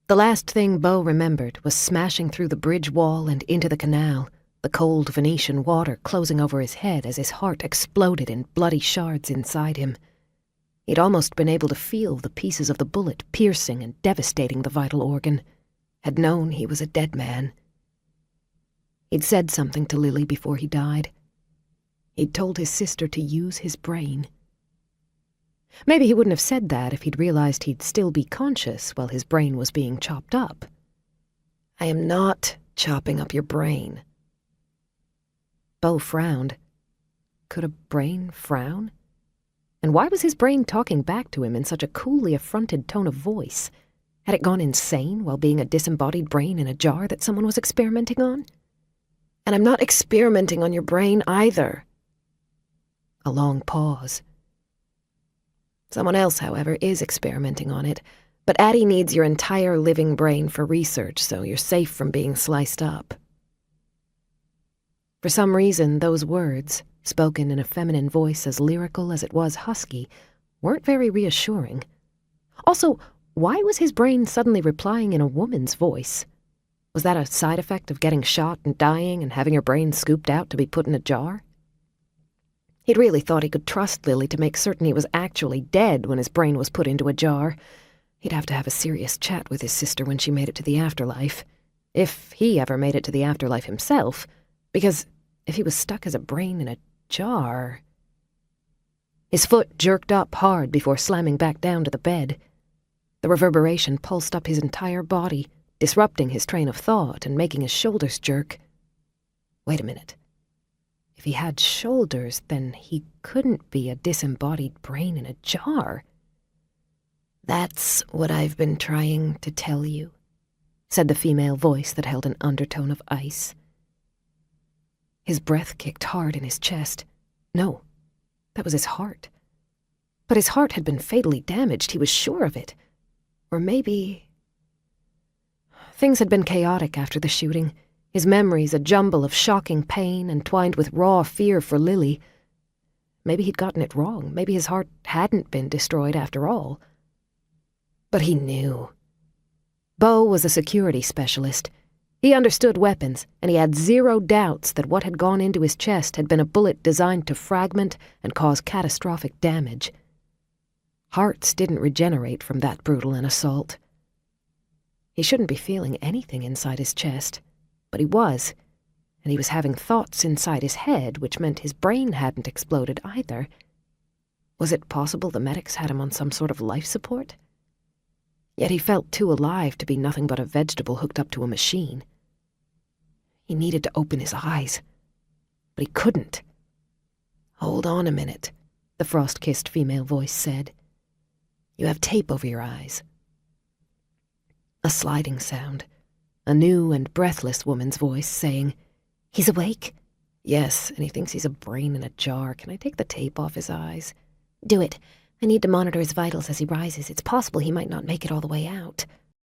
The last thing Beau remembered was smashing through the bridge wall and into the canal, the cold Venetian water closing over his head as his heart exploded in bloody shards inside him. He'd almost been able to feel the pieces of the bullet piercing and devastating the vital organ, had known he was a dead man. He'd said something to Lily before he died. He'd told his sister to use his brain. Maybe he wouldn't have said that if he'd realized he'd still be conscious while his brain was being chopped up. "I am not chopping up your brain." Beau frowned. Could a brain frown? And why was his brain talking back to him in such a coolly affronted tone of voice? Had it gone insane while being a disembodied brain in a jar that someone was experimenting on? "And I'm not experimenting on your brain either." A long pause. "Someone else, however, is experimenting on it, but Addie needs your entire living brain for research, so you're safe from being sliced up." For some reason, those words, spoken in a feminine voice as lyrical as it was husky, weren't very reassuring. Also, why was his brain suddenly replying in a woman's voice? Was that a side effect of getting shot and dying and having your brain scooped out to be put in a jar? He'd really thought he could trust Lily to make certain he was actually dead when his brain was put into a jar. He'd have to have a serious chat with his sister when she made it to the afterlife. If he ever made it to the afterlife himself. Because if he was stuck as a brain in a jar... His foot jerked up hard before slamming back down to the bed. The reverberation pulsed up his entire body, disrupting his train of thought and making his shoulders jerk. Wait a minute. If he had shoulders, then he couldn't be a disembodied brain in a jar. "That's what I've been trying to tell you," said the female voice that held an undertone of ice. His breath kicked hard in his chest. No, that was his heart. But his heart had been fatally damaged, he was sure of it. Or maybe... Things had been chaotic after the shooting, his memories a jumble of shocking pain entwined with raw fear for Lily. Maybe he'd gotten it wrong. Maybe his heart hadn't been destroyed after all. But he knew. Beau was a security specialist. He understood weapons, and he had zero doubts that what had gone into his chest had been a bullet designed to fragment and cause catastrophic damage. Hearts didn't regenerate from that brutal an assault. He shouldn't be feeling anything inside his chest, but he was, and he was having thoughts inside his head, which meant his brain hadn't exploded either. Was it possible the medics had him on some sort of life support? Yet he felt too alive to be nothing but a vegetable hooked up to a machine. He needed to open his eyes, but he couldn't. "Hold on a minute," the frost-kissed female voice said. "You have tape over your eyes." A sliding sound, a new and breathless woman's voice saying, "He's awake?" "Yes, and he thinks he's a brain in a jar. Can I take the tape off his eyes?" "Do it. I need to monitor his vitals as he rises. It's possible he might not make it all the way out."